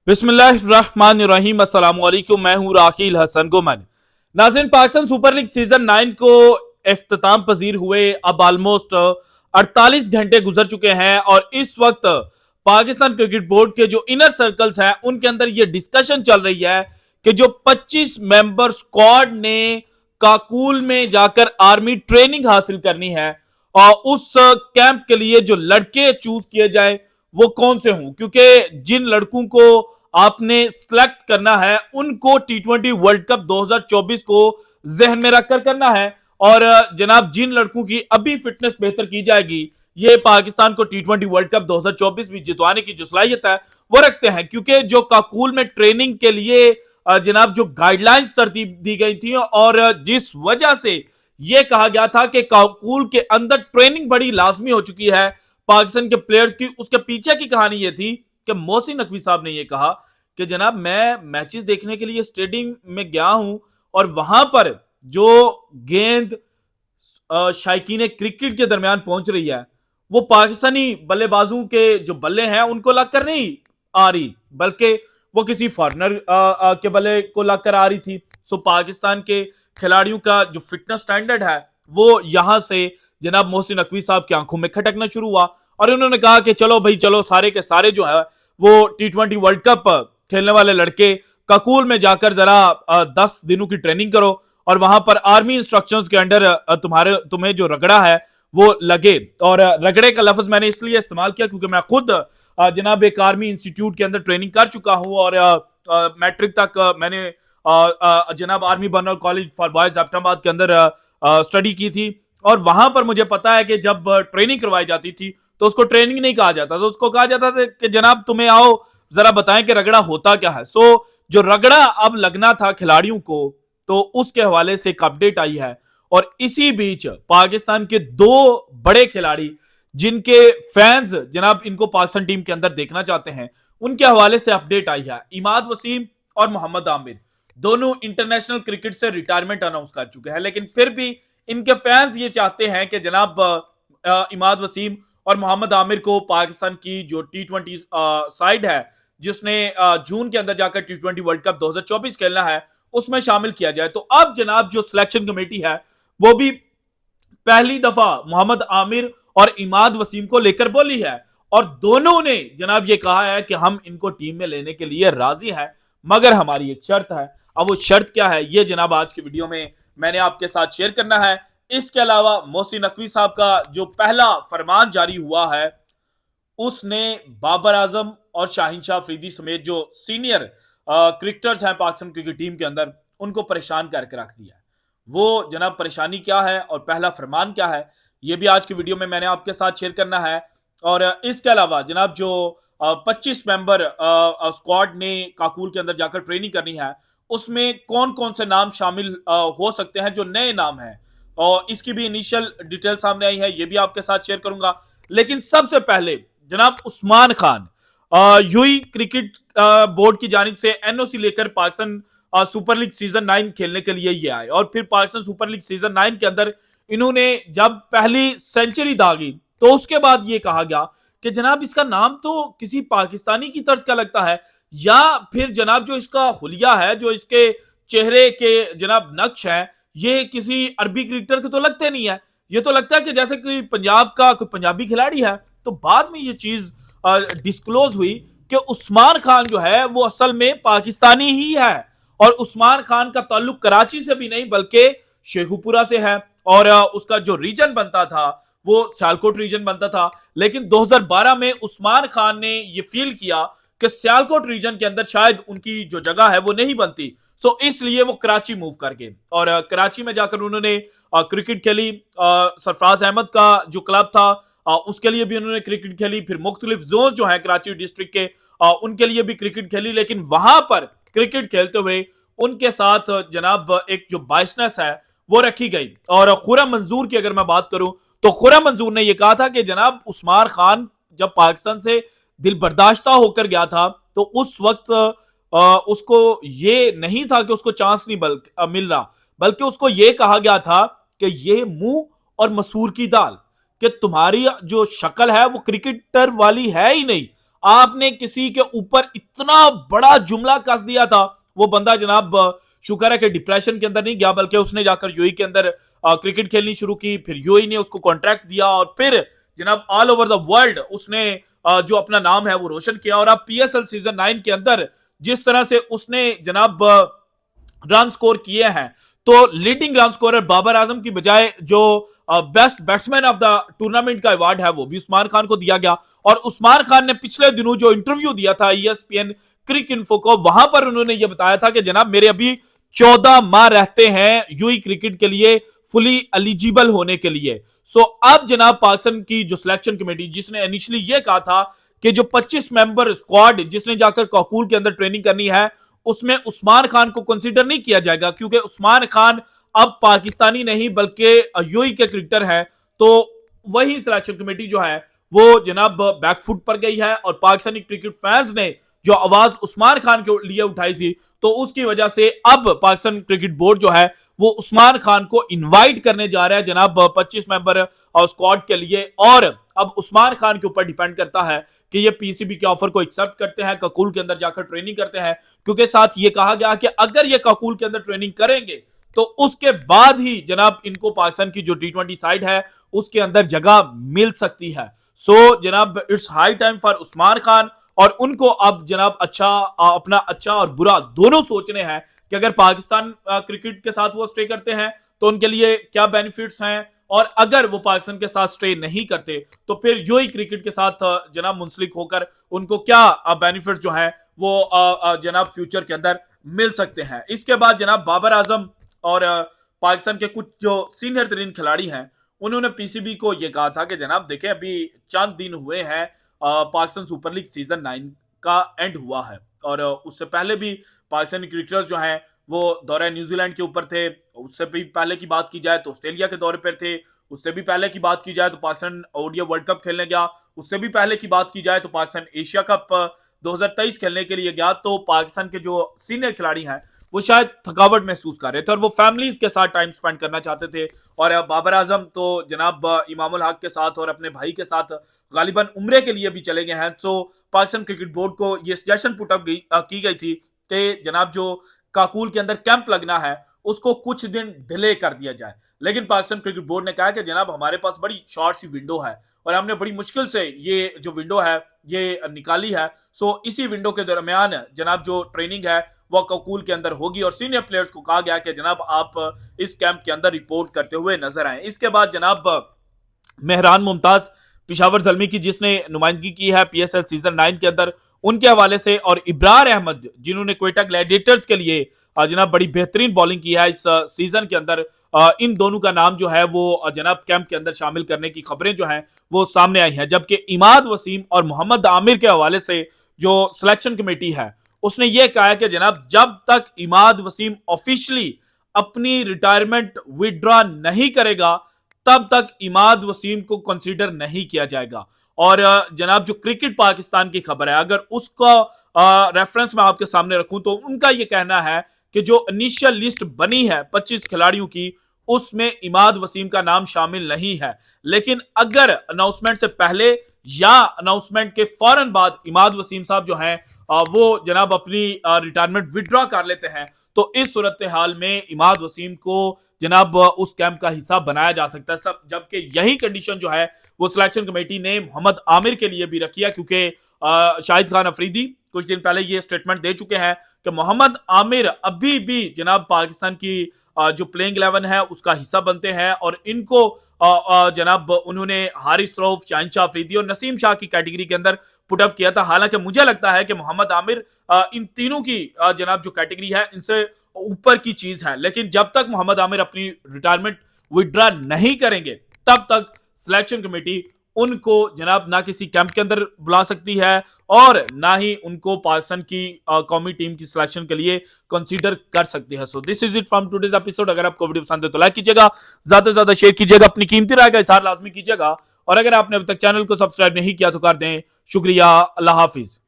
बिस्मिल्लाहिर्रहमानिर्रहीम अस्सलाम वालेकुम। मैं हूं राकील हसन गुमन। नाज़रीन, पाकिस्तान सुपर लीग सीजन 9 को इख्तिताम पजीर हुए अब ऑलमोस्ट 48 घंटे गुजर चुके हैं और इस वक्त पाकिस्तान क्रिकेट बोर्ड के जो इनर सर्कल्स हैं उनके अंदर ये डिस्कशन चल रही है कि जो 25 मेंबर स्क्वाड ने काकुल में जाकर आर्मी ट्रेनिंग हासिल करनी है और उस कैंप के लिए जो लड़के चूज किए जाए वो कौन से हों, क्योंकि जिन लड़कों को आपने सिलेक्ट करना है उनको टी20 वर्ल्ड कप 2024 को जहन में रखकर करना है। और जनाब, जिन लड़कों की अभी फिटनेस बेहतर की जाएगी ये पाकिस्तान को टी20 वर्ल्ड कप 2024 भी जितवाने की जो सलाहियत है वो रखते हैं, क्योंकि जो काकुल में ट्रेनिंग के लिए जनाब जो गाइडलाइंस तरतीब दी गई थी और जिस वजह से यह कहा गया था कि काकुल के अंदर ट्रेनिंग बड़ी लाजमी हो चुकी है पाकिस्तान के प्लेयर्स की, उसके पीछे की कहानी यह थी कि मोहसिन नकवी साहब ने यह कहा कि जनाब मैं मैचेस देखने के लिए स्टेडियम में गया हूं और वहां पर जो गेंद शायकीन क्रिकेट के दरमियान पहुंच रही है वो पाकिस्तानी बल्लेबाजों के जो बल्ले हैं उनको लगकर नहीं आ रही, बल्कि वो किसी फॉरनर के बल्ले को लगकर आ रही थी। सो पाकिस्तान के खिलाड़ियों का जो फिटनेस स्टैंडर्ड है वो यहां से जनाब मोहसिन नकवी साहब की आंखों में खटकना शुरू हुआ और उन्होंने कहा कि चलो भाई चलो, सारे के सारे जो है वो टी20 वर्ल्ड कप खेलने वाले लड़के काकुल में जाकर जरा 10 दिनों की ट्रेनिंग करो और वहां पर आर्मी इंस्ट्रक्शंस के अंडर तुम्हें जो रगड़ा है वो लगे। और रगड़े का लफ्ज मैंने इसलिए इस्तेमाल किया क्योंकि मैं खुद जनाब एक आर्मी इंस्टीट्यूट के अंदर ट्रेनिंग कर चुका हूं और मैट्रिक तक मैंने जनाब army burner college for boys Abbottabad के अंदर स्टडी की थी और वहां पर मुझे पता है कि जब ट्रेनिंग करवाई जाती थी तो उसको ट्रेनिंग नहीं कहा जाता, तो उसको कहा जाता था कि जनाब तुम्हें आओ जरा बताएं कि रगड़ा होता क्या है। सो जो रगड़ा अब लगना था खिलाड़ियों को तो उसके हवाले से एक अपडेट आई है और इसी बीच पाकिस्तान के दो बड़े खिलाड़ी जिनके फैंस जनाब इनको पाकिस्तान टीम के अंदर देखना चाहते हैं उनके हवाले से अपडेट आई है। इमाद वसीम और मोहम्मद आमिर दोनों इंटरनेशनल क्रिकेट से रिटायरमेंट अनाउंस कर चुके हैं, लेकिन फिर भी इनके फैंस ये चाहते हैं कि जनाब इमाद वसीम और मोहम्मद आमिर को पाकिस्तान की जो टी20 साइड है जिसने जून के अंदर जाकर टी20 वर्ल्ड कप 2024 खेलना है उसमें शामिल किया जाए। तो अब जनाब जो सिलेक्शन कमेटी है वो भी पहली दफा मोहम्मद आमिर और इमाद वसीम को लेकर बोली है और दोनों ने जनाब ये कहा है कि हम इनको टीम में लेने के लिए राजी हैं, मगर हमारी एक शर्त है। अब वो शर्त क्या है ये जनाब आज की वीडियो में मैंने आपके साथ शेयर करना है। इसके अलावा मोहसिन नकवी साहब का जो पहला फरमान जारी हुआ है उसने बाबर आजम और शाहीन शाह अफरीदी समेत जो सीनियर क्रिकेटर्स हैं पाकिस्तान क्रिकेट टीम के अंदर उनको परेशान करके रख दिया है। वो जनाब परेशानी क्या है और पहला फरमान क्या है ये भी आज की वीडियो में मैंने आपके साथ शेयर करना है। और इसके अलावा जनाब जो 25 मेंबर स्क्वाड ने काकुल के अंदर जाकर ट्रेनिंग करनी है उसमें कौन कौन से नाम शामिल हो सकते हैं जो नए नाम हैं और इसकी भी इनिशियल डिटेल सामने आई है, ये भी आपके साथ शेयर करूंगा। लेकिन सबसे पहले जनाब Usman Khan UAE cricket board की जानिब से एनओसी लेकर पाकिस्तान सुपर लीग सीजन 9 खेलने के लिए ये आए और फिर पाकिस्तान सुपर लीग सीजन 9 के अंदर इन्होंने जब पहली सेंचुरी दागी तो उसके बाद ये कहा गया कि जनाब इसका नाम तो किसी पाकिस्तानी की तर्ज का लगता है या फिर जनाब जो इसका हुलिया है जो इसके चेहरे के जनाब नक्श है ये किसी अरबी क्रिकेटर के तो लगते नहीं है, ये तो लगता है कि जैसे कोई पंजाब का कोई पंजाबी खिलाड़ी है। तो बाद में ये चीज डिस्क्लोज हुई कि उस्मान खान जो है वो असल में पाकिस्तानी ही है और उस्मान खान का ताल्लुक कराची से भी नहीं बल्कि शेखुपुरा से है और उसका जो रीजन बनता था वो सियालकोट रीजन बनता था। लेकिन 2012 में उस्मान खान ने ये फील किया कि सियालकोट रीजन के अंदर शायद उनकी जो जगह है वो नहीं बनती, सो इसलिए वो कराची मूव कर गए और कराची में जाकर उन्होंने क्रिकेट खेली। सरफराज अहमद का जो क्लब था उसके लिए भी उन्होंने क्रिकेट खेली, फिर मुख्तलिफ जोन जो है कराची डिस्ट्रिक्ट के उनके लिए भी क्रिकेट खेली। लेकिन वहां पर क्रिकेट खेलते हुए उनके साथ जनाब एक जो बाइसनेस है वो रखी गई। और खुर्रम मंजूर की अगर मैं बात करूं तो खुर्रम मंजूर ने यह कहा था कि जनाब उस्मान खान जब पाकिस्तान से दिल बर्दाश्ता होकर गया था तो उस वक्त उसको ये नहीं था कि उसको चांस नहीं मिल रहा, बल्कि उसको ये कहा गया था कि ये मुंह और मसूर की दाल कि तुम्हारी जो शक्ल है वो क्रिकेटर वाली है ही नहीं, आपने किसी के ऊपर इतना बड़ा जुमला कस दिया था। वो बंदा जनाब शुक्र है कि डिप्रेशन के अंदर नहीं गया, बल्कि उसने जाकर यूएई के अंदर क्रिकेट खेलनी शुरू की। फिर यूएई ने उसको कॉन्ट्रैक्ट दिया और फिर जनाब ऑल ओवर द वर्ल्ड उसने जो अपना नाम है वो रोशन किया। और अब पीएसएल सीजन 9 के अंदर जिस तरह से उसने जनाब रन स्कोर किए हैं, तो leading run scorer Babar Azam की बजाय जो best batsman of the tournament का अवार्ड है वो भी उस्मान खान को दिया गया। और उस्मान खान ने पिछले दिनों जो इंटरव्यू दिया था ईएसपीएन क्रिक इन्फो को, वहां पर उन्होंने ये बताया था कि जनाब मेरे अभी 14 माह रहते हैं यूई क्रिकेट के लिए फुली एलिजिबल होने के लिए। सो अब जनाब पाकिस्तान की जो सिलेक्शन कमेटी, जिसने इनिशियली ये कहा था कि जो 25 मेंबर स्क्वाड जिसने जाकर काकूल के अंदर ट्रेनिंग करनी है उसमें उस्मान खान को कंसीडर नहीं किया जाएगा, क्योंकि उस्मान खान अब पाकिस्तानी नहीं बल्कि यूएई के क्रिकेटर है। तो वही सिलेक्शन कमेटी जो है वो जनाब बैकफुट पर गई है और पाकिस्तानी क्रिकेट फैंस ने जो आवाज उस्मान खान के लिए उठाई थी, तो उसकी वजह से अब पाकिस्तान क्रिकेट बोर्ड जो है वो उस्मान खान को इनवाइट करने जा रहा है जनाब 25 मेंबर स्क्वाड के लिए। और अब उस्मान खान के ऊपर डिपेंड करता है कि ये पीसीबी के ऑफर को एक्सेप्ट करते हैं, काकूल के अंदर जाकर ट्रेनिंग करते हैं, क्योंकि साथ ये कहा गया कि अगर ये काकूल के अंदर ट्रेनिंग करेंगे तो उसके बाद ही जनाब इनको पाकिस्तान की जो टी20 साइड है उसके अंदर जगह मिल सकती है। सो जनाब it's high time for Usman Khan, और उनको अब जनाब अपना अच्छा और बुरा दोनों सोचने हैं कि अगर पाकिस्तान क्रिकेट के साथ वो स्टे करते हैं तो उनके लिए क्या बेनिफिट्स हैं, और अगर वो पाकिस्तान के साथ स्टे नहीं करते तो फिर यूएई क्रिकेट के साथ जनाब मुंसलिक होकर उनको क्या बेनिफिट्स जो है वो जनाब फ्यूचर के अंदर मिल सकते हैं। इसके बाद जनाब बाबर आजम और पाकिस्तान के कुछ जो सीनियर तरीन खिलाड़ी हैं उन्होंने पीसीबी को यह कहा था कि जनाब देखें अभी चंद दिन हुए हैं पाकिस्तान सुपर लीग सीजन 9 का एंड हुआ है, और उससे पहले भी पाकिस्तानी क्रिकेटर्स जो हैं वो दौरे न्यूजीलैंड के ऊपर थे। उससे भी पहले की बात की जाए तो ऑस्ट्रेलिया के दौरे पर थे। उससे भी पहले की बात की जाए तो पाकिस्तान ओडीआई वर्ल्ड कप खेलने गया। उससे भी पहले की बात की जाए तो पाकिस्तान एशिया कप 2023 खेलने के लिए गया। तो पाकिस्तान के जो सीनियर खिलाड़ी हैं वो शायद थकावट महसूस कर रहे थे और वो फैमिलीज के साथ टाइम स्पेंड करना चाहते थे। और बाबर आजम तो जनाब इमामुल हक के साथ और अपने भाई के साथ गालिबन उम्रे के लिए भी चले गए हैं। सो पाकिस्तान क्रिकेट बोर्ड को ये सजेशन पुटअप की गई थी कि जनाब जो काकूल के अंदर कैंप लगना है उसको कुछ दिन डिले कर दिया जाए, लेकिन पाकिस्तान क्रिकेट बोर्ड ने कहा कि जनाब हमारे पास बड़ी शॉर्ट सी विंडो है और हमने बड़ी मुश्किल से ये जो विंडो है ये निकाली है। सो इसी विंडो के दरमियान जनाब जो ट्रेनिंग है वो काकूल के अंदर होगी और सीनियर प्लेयर्स को कहा गया कि जनाब आप इस कैंप के अंदर रिपोर्ट करते हुए नजर आए। इसके बाद जनाब मेहरान मुमताज पिशावर जल्मी की जिसने नुमाइंदगी की है पीएसएल सीजन 9 के अंदर, उनके हवाले से, और इब्रार अहमद जिन्होंने क्वेटा ग्लैडिएटर्स के लिए जनाब बड़ी बेहतरीन बॉलिंग की है इस सीजन के अंदर, इन दोनों का नाम जो है वो जनाब कैंप के अंदर शामिल करने की खबरें जो हैं वो सामने आई हैं। जबकि इमाद वसीम और मोहम्मद आमिर के हवाले से जो सिलेक्शन कमेटी है उसने ये कहा है कि जनाब जब तक इमाद वसीम ऑफिशियली अपनी रिटायरमेंट विड्रॉ नहीं करेगा तब तक इमाद वसीम को कंसीडर नहीं किया जाएगा। और जनाब जो क्रिकेट पाकिस्तान की खबर है अगर उसका रेफरेंस मैं आपके सामने रखूं तो उनका यह कहना है कि जो इनिशियल लिस्ट बनी है 25 खिलाड़ियों की उसमें इमाद वसीम का नाम शामिल नहीं है, लेकिन अगर अनाउंसमेंट से पहले या अनाउंसमेंट के फौरन बाद इमाद वसीम साहब जो हैं वो जनाब अपनी रिटायरमेंट विड्रॉ कर लेते हैं तो इस सूरत हाल में इमाद वसीम को जनाब उस कैंप का हिस्सा बनाया जा सकता है। सब जबकि यही कंडीशन जो है वो सिलेक्शन कमेटी ने मोहम्मद आमिर के लिए भी रखी है, क्योंकि शाहिद खान अफरीदी कुछ दिन पहले ये स्टेटमेंट दे चुके हैं कि मोहम्मद आमिर अभी भी जनाब पाकिस्तान की जो प्लेइंग 11 है उसका हिस्सा बनते हैं और इनको जनाब उन्होंने हारिस रऊफ, शाहीन शाह अफरीदी और नसीम शाह की कैटेगरी के अंदर पुटअप किया था। हालांकि मुझे लगता है कि मोहम्मद आमिर इन तीनों की जनाब जो कैटेगरी है इनसे ऊपर की चीज है, लेकिन जब तक मोहम्मद आमिर अपनी रिटायरमेंट विड्रॉ नहीं करेंगे तब तक सिलेक्शन कमेटी उनको जनाब ना किसी कैंप के अंदर बुला सकती है और ना ही उनको पाकिस्तान की कौमी टीम की सिलेक्शन के लिए कंसीडर कर सकती है। So this is it from today's episode. अगर आपको वीडियो पसंद है तो लाइक कीजिएगा, ज्यादा से ज्यादा शेयर कीजिएगा, अपनी कीमती राय का इज़हार लाजमी कीजिएगा और अगर आपने अभी तक चैनल को सब्सक्राइब नहीं किया तो कर दें। शुक्रिया, अल्लाह हाफिज।